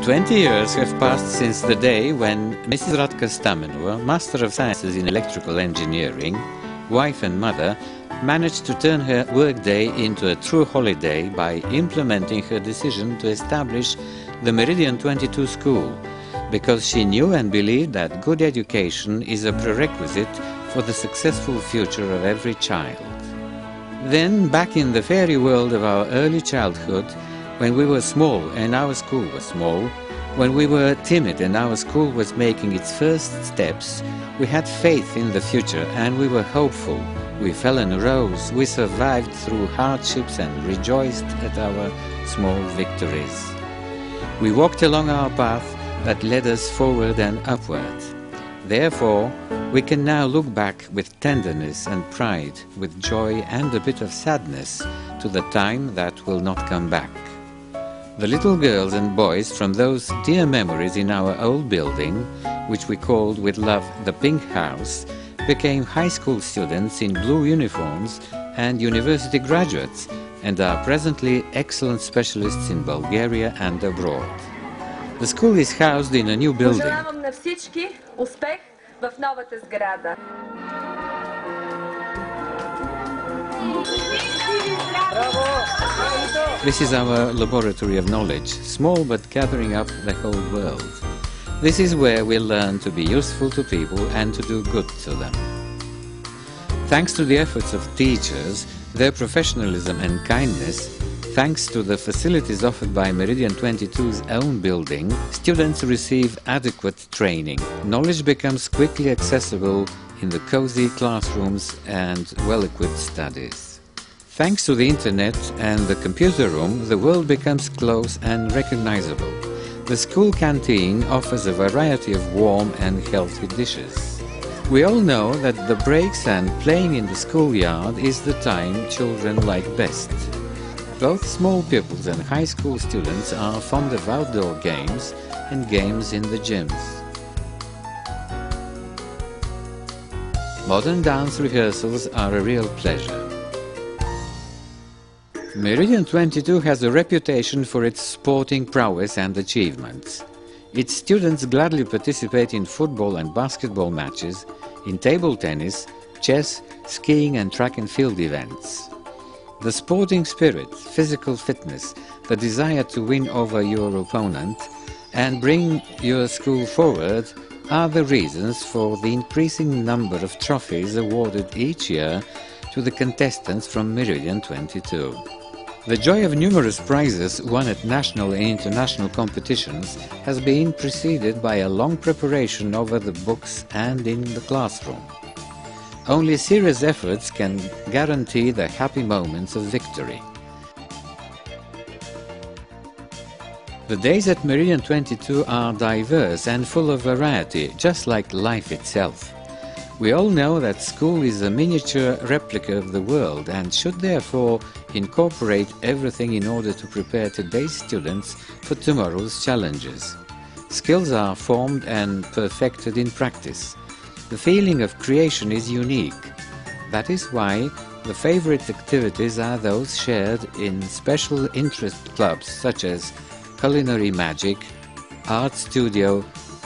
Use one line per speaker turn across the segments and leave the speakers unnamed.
20 years have passed since the day when Mrs. Radka Stamenova, Master of Sciences in Electrical Engineering, wife and mother, managed to turn her workday into a true holiday by implementing her decision to establish the MERIDIAN 22 school, because she knew and believed that good education is a prerequisite for the successful future of every child. Then, back in the fairy world of our early childhood, when we were small and our school was small, when we were timid and our school was making its first steps, we had faith in the future and we were hopeful. We fell and rose, we survived through hardships and rejoiced at our small victories. We walked along our path that led us forward and upward. Therefore, we can now look back with tenderness and pride, with joy and a bit of sadness to the time that will not come back. The little girls and boys from those dear memories in our old building, which we called with love the Pink House, became high school students in blue uniforms and university graduates, and are presently excellent specialists in Bulgaria and abroad. The school is housed in a new building.
Пожелавам на всички успех в новата сграда.
This is our laboratory of knowledge, small but gathering up the whole world. This is where we learn to be useful to people and to do good to them. Thanks to the efforts of teachers, their professionalism and kindness, thanks to the facilities offered by MERIDIAN 22's own building, students receive adequate training. Knowledge becomes quickly accessible in the cozy classrooms and well-equipped studies. Thanks to the internet and the computer room, the world becomes close and recognizable. The school canteen offers a variety of warm and healthy dishes. We all know that the breaks and playing in the schoolyard is the time children like best. Both small pupils and high school students are fond of outdoor games and games in the gyms. Modern dance rehearsals are a real pleasure. MERIDIAN 22 has a reputation for its sporting prowess and achievements. Its students gladly participate in football and basketball matches, in table tennis, chess, skiing and track and field events. The sporting spirit, physical fitness, the desire to win over your opponent and bring your school forward are the reasons for the increasing number of trophies awarded each year to the contestants from MERIDIAN 22. The joy of numerous prizes won at national and international competitions has been preceded by a long preparation over the books and in the classroom. Only serious efforts can guarantee the happy moments of victory. The days at MERIDIAN 22 are diverse and full of variety, just like life itself. We all know that school is a miniature replica of the world and should therefore incorporate everything in order to prepare today's students for tomorrow's challenges. Skills are formed and perfected in practice. The feeling of creation is unique. That is why the favorite activities are those shared in special interest clubs such as culinary magic, art studio,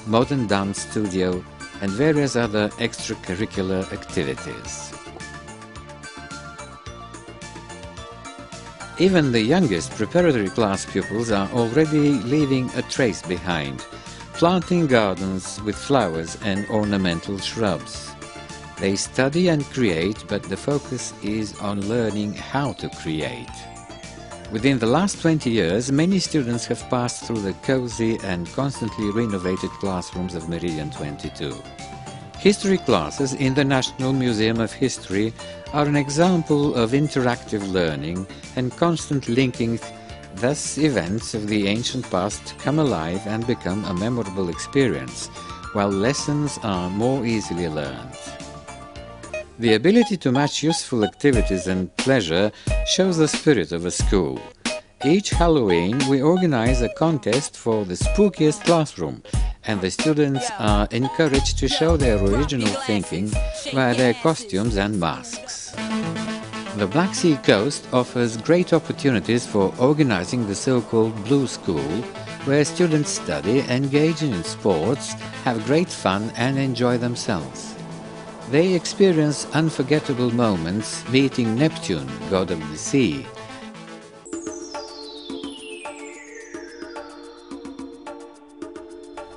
modern dance studio, and various other extracurricular activities. Even the youngest preparatory class pupils are already leaving a trace behind, planting gardens with flowers and ornamental shrubs. They study and create, but the focus is on learning how to create. Within the last 20 years, many students have passed through the cozy and constantly renovated classrooms of MERIDIAN 22. History classes in the National Museum of History are an example of interactive learning and constant linking. Thus, events of the ancient past come alive and become a memorable experience, while lessons are more easily learned. The ability to match useful activities and pleasure shows the spirit of a school. Each Halloween we organize a contest for the spookiest classroom, and the students are encouraged to show their original thinking via their costumes and masks. The Black Sea coast offers great opportunities for organizing the so-called Blue School, where students study, engage in sports, have great fun and enjoy themselves. They experience unforgettable moments meeting Neptune, god of the sea.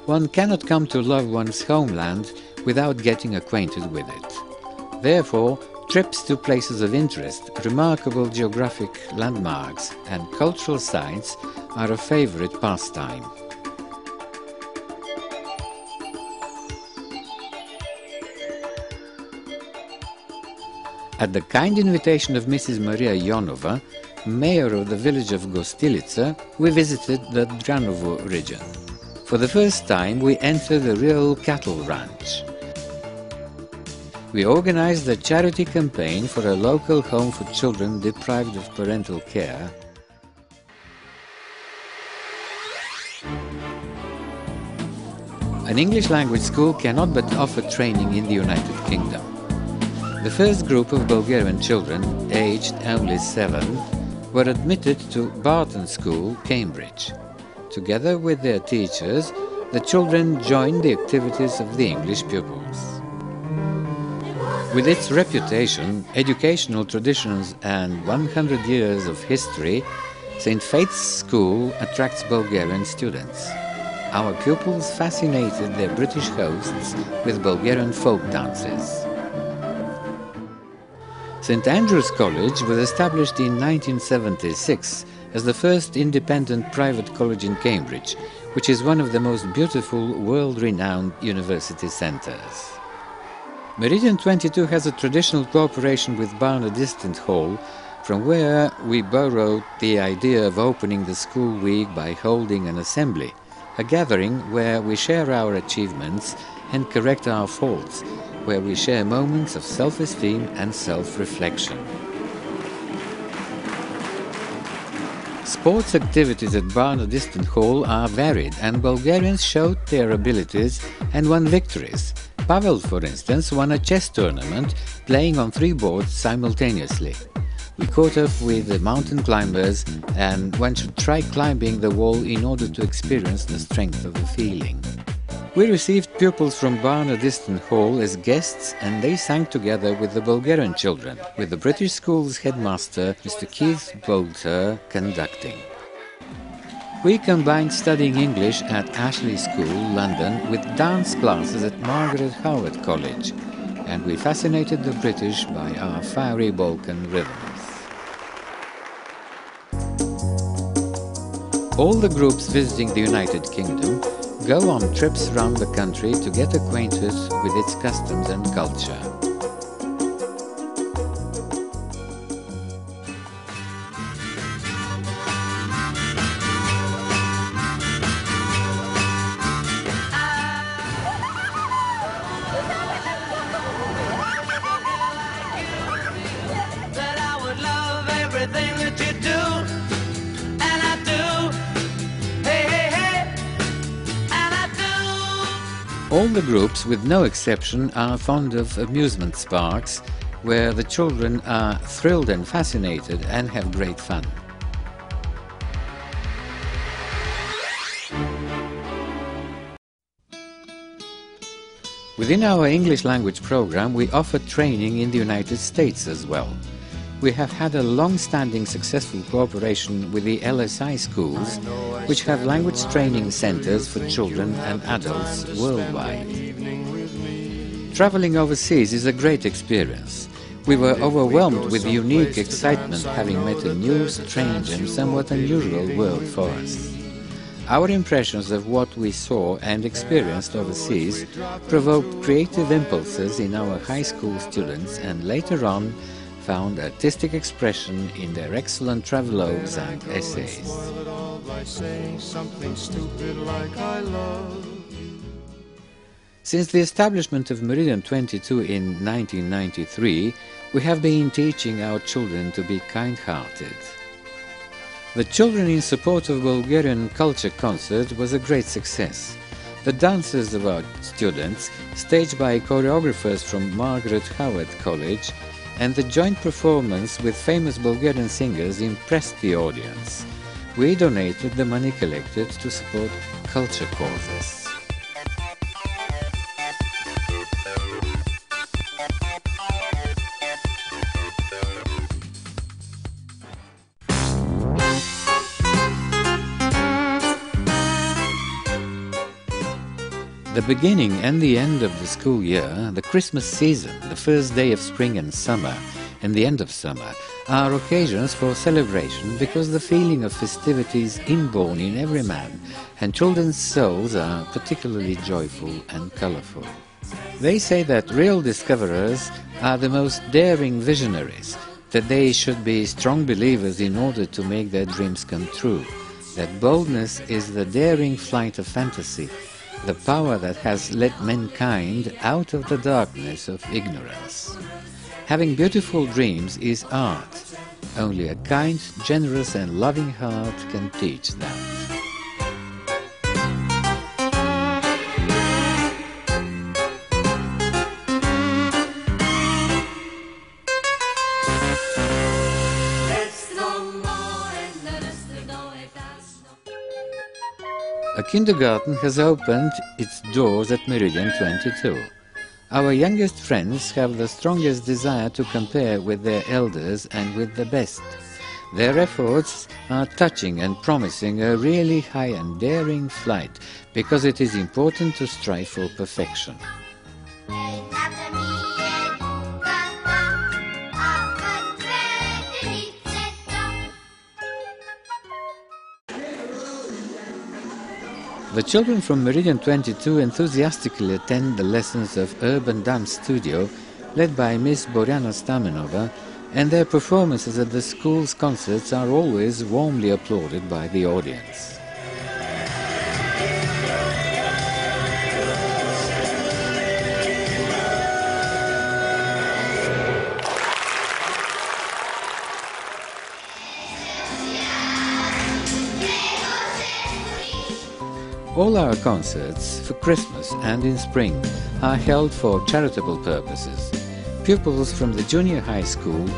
One cannot come to love one's homeland without getting acquainted with it. Therefore, trips to places of interest, remarkable geographic landmarks and cultural sites are a favorite pastime. At the kind invitation of Mrs. Maria Ionova, mayor of the village of Gostilica, we visited the Dranovo region. For the first time, we entered a real cattle ranch. We organized a charity campaign for a local home for children deprived of parental care. An English language school cannot but offer training in the United Kingdom. The first group of Bulgarian children, aged only 7, were admitted to Barton School, Cambridge. Together with their teachers, the children joined the activities of the English pupils. With its reputation, educational traditions and 100 years of history, St. Faith's School attracts Bulgarian students. Our pupils fascinated their British hosts with Bulgarian folk dances. St. Andrew's College was established in 1976 as the first independent private college in Cambridge, which is one of the most beautiful, world-renowned university centres. Meridian 22 has a traditional cooperation with Barna Distant Hall, from where we borrowed the idea of opening the school week by holding an assembly, a gathering where we share our achievements and correct our faults, where we share moments of self-esteem and self-reflection. Sports activities at Barna Distant Hall are varied, and Bulgarians showed their abilities and won victories. Pavel, for instance, won a chess tournament playing on 3 boards simultaneously. We caught up with the mountain climbers, and one should try climbing the wall in order to experience the strength of the feeling. We received pupils from Barna Distant Hall as guests, and they sang together with the Bulgarian children, with the British school's headmaster, Mr. Keith Bolter, conducting. We combined studying English at Ashley School, London, with dance classes at Margaret Howard College, and we fascinated the British by our fiery Balkan rhythms. All the groups visiting the United Kingdom go on trips around the country to get acquainted with its customs and culture. All the groups, with no exception, are fond of amusement parks, where the children are thrilled and fascinated and have great fun. Within our English language program, we offer training in the United States as well. We have had a long-standing successful cooperation with the LSI schools, which have language training centers for children and adults worldwide. Traveling overseas is a great experience. We were overwhelmed with unique excitement, having met a new, strange and somewhat unusual world for us. Our impressions of what we saw and experienced overseas provoked creative impulses in our high school students, and later on found artistic expression in their excellent travelogues and essays. Since the establishment of Meridian 22 in 1993, we have been teaching our children to be kind-hearted. The Children in Support of Bulgarian Culture concert was a great success. The dances of our students, staged by choreographers from Margaret Howard College, and the joint performance with famous Bulgarian singers impressed the audience. we donated the money collected to support culture causes. The beginning and the end of the school year, the Christmas season, the first day of spring and summer, and the end of summer, are occasions for celebration because the feeling of festivity is inborn in every man, and children's souls are particularly joyful and colourful. They say that real discoverers are the most daring visionaries, that they should be strong believers in order to make their dreams come true, that boldness is the daring flight of fantasy, the power that has led mankind out of the darkness of ignorance. Having beautiful dreams is art. Only a kind, generous and loving heart can teach that. A kindergarten has opened its doors at Meridian 22. Our youngest friends have the strongest desire to compare with their elders and with the best. Their efforts are touching and promising a really high and daring flight, because it is important to strive for perfection. The children from Meridian 22 enthusiastically attend the lessons of Urban Dance Studio, led by Miss Boriana Stamenova, and their performances at the school's concerts are always warmly applauded by the audience. All our concerts for Christmas and in spring are held for charitable purposes. Pupils from the junior high school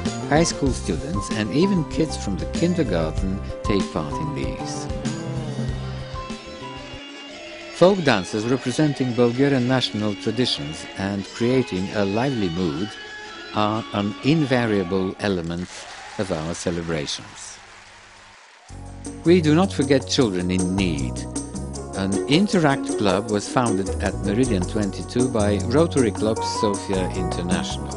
students and even kids from the kindergarten take part in these. Folk dances representing Bulgarian national traditions and creating a lively mood are an invariable element of our celebrations. We do not forget children in need. An Interact Club was founded at Meridian 22 by Rotary Club Sofia International.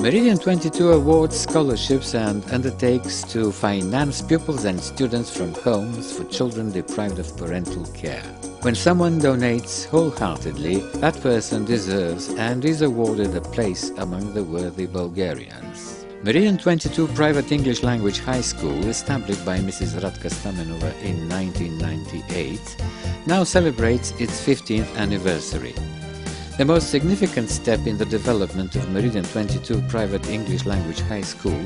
Meridian 22 awards scholarships and undertakes to finance pupils and students from homes for children deprived of parental care. When someone donates wholeheartedly, that person deserves and is awarded a place among the worthy Bulgarians. Meridian 22 Private English Language High School, established by Mrs. Radka Stamenova in 1998, now celebrates its 15th anniversary. The most significant step in the development of Meridian 22 Private English Language High School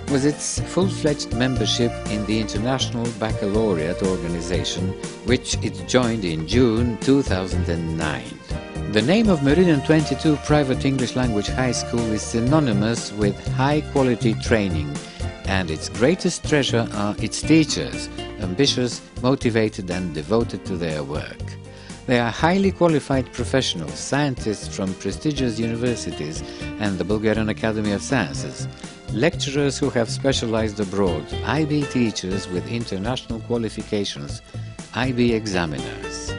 was its full-fledged membership in the International Baccalaureate Organization, which it joined in June 2009. The name of Meridian 22 Private English Language High School is synonymous with high-quality training, and its greatest treasure are its teachers, ambitious, motivated and devoted to their work. They are highly qualified professionals, scientists from prestigious universities and the Bulgarian Academy of Sciences, lecturers who have specialized abroad, IB teachers with international qualifications, IB examiners.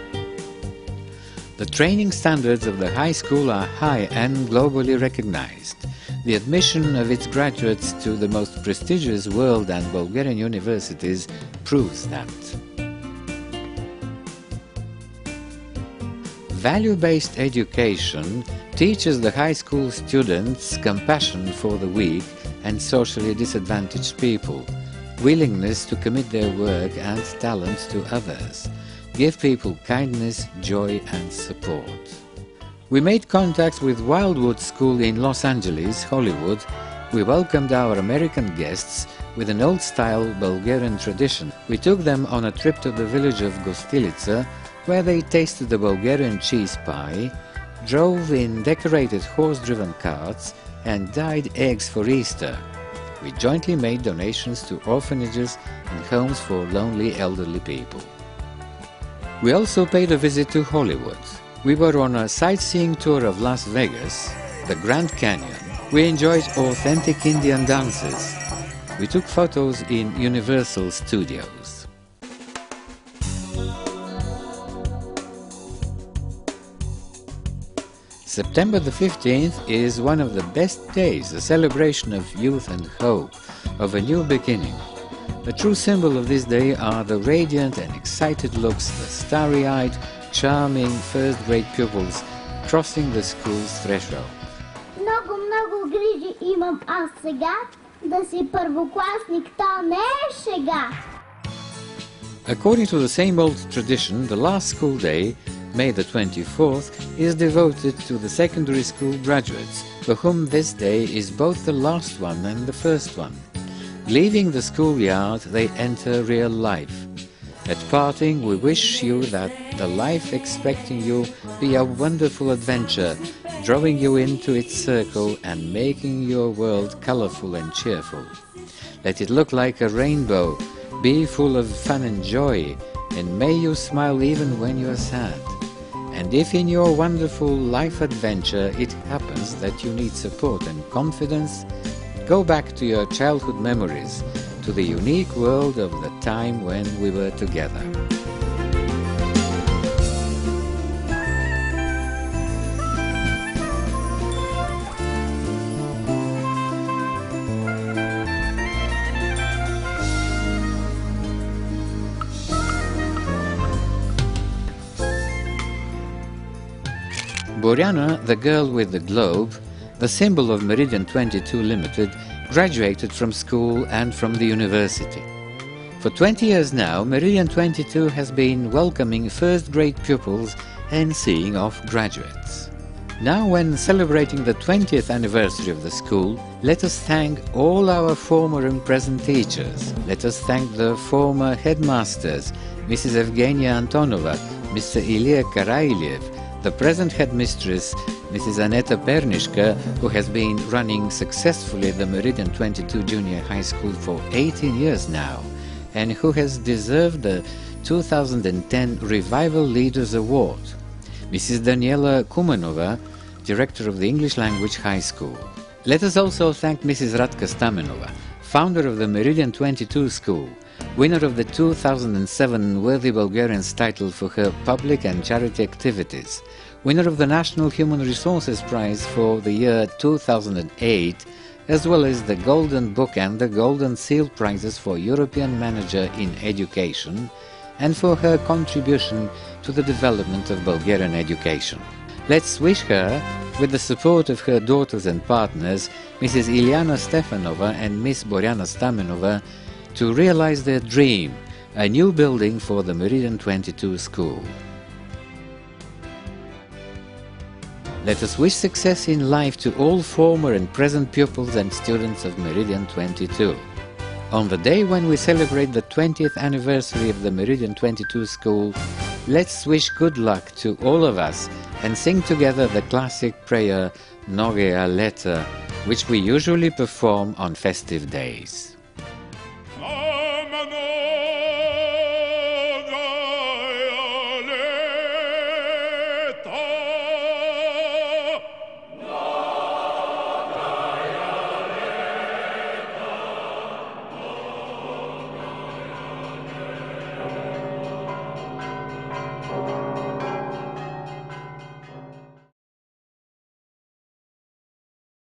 The training standards of the high school are high and globally recognized. The admission of its graduates to the most prestigious world and Bulgarian universities proves that. Value-based education teaches the high school students compassion for the weak and socially disadvantaged people, willingness to commit their work and talent to others, give people kindness, joy and support. We made contacts with Wildwood School in Los Angeles, Hollywood. We welcomed our American guests with an old-style Bulgarian tradition. We took them on a trip to the village of Gostilica, where they tasted the Bulgarian cheese pie, drove in decorated horse-driven carts and dyed eggs for Easter. we jointly made donations to orphanages and homes for lonely elderly people. We also paid a visit to Hollywood. We were on a sightseeing tour of Las Vegas, the Grand Canyon. We enjoyed authentic Indian dances. We took photos in Universal Studios. September the 15th is one of the best days, a celebration of youth and hope, of a new beginning. A true symbol of this day are the radiant and excited looks, the starry-eyed, charming first-grade pupils crossing the school's threshold.
Много грижи имам аз сега, да си първокласник, то не е шега.
According to the same old tradition, the last school day, May the 24th, is devoted to the secondary school graduates, for whom this day is both the last one and the first one. Leaving the schoolyard, they enter real life. At parting, we wish you that the life expecting you be a wonderful adventure, drawing you into its circle and making your world colorful and cheerful. Let it look like a rainbow, be full of fun and joy, and may you smile even when you are sad. And if in your wonderful life adventure it happens that you need support and confidence, go back to your childhood memories, to the unique world of the time when we were together. Boriana, the girl with the globe, the symbol of Meridian 22 Limited, graduated from school and from the university. For 20 years now, Meridian 22 has been welcoming first-grade pupils and seeing off graduates. Now, when celebrating the 20th anniversary of the school, let us thank all our former and present teachers. Let us thank the former headmasters, Mrs. Evgenia Antonova, Mr. Ilya Karailiev, the present headmistress, Mrs. Aneta Pernishka, who has been running successfully the Meridian 22 Junior High School for 18 years now, and who has deserved the 2010 Revival Leaders Award, Mrs. Daniela Kumanova, Director of the English Language High School. Let us also thank Mrs. Radka Stamenova, founder of the Meridian 22 School, winner of the 2007 Worthy Bulgarians title for her public and charity activities, winner of the National Human Resources Prize for the year 2008, as well as the Golden Book and the Golden Seal Prizes for European Manager in Education, and for her contribution to the development of Bulgarian education. Let's wish her, with the support of her daughters and partners, Mrs. Ilyana Stefanova and Miss Boriana Stamenova, to realize their dream, a new building for the Meridian 22 School. Let us wish success in life to all former and present pupils and students of Meridian 22. On the day when we celebrate the 20th anniversary of the Meridian 22 School, let's wish good luck to all of us and sing together the classic prayer Noge Aleta, which we usually perform on festive days.